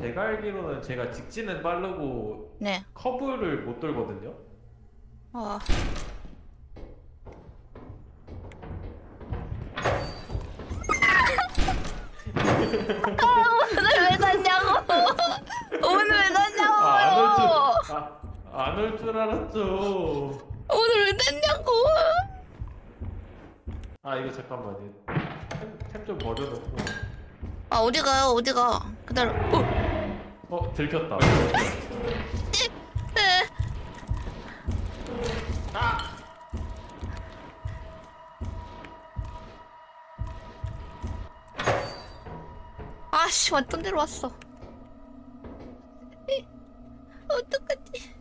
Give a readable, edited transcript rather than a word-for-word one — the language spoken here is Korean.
제가 알기로는 제가 직진은 빠르고 네. 커브를 못 돌거든요. 어. 오늘 왜 샀냐고? 오늘 왜 샀냐고? 안 올 줄 알았죠. 오늘 왜 샀냐고? 아, 이거 잠깐만요. 템 좀 버려놓고. 아 어디 가요? 어디 가? 기다려. 들켰다. 에. 아! 아씨 왔던 데로 왔어. 어떡하지?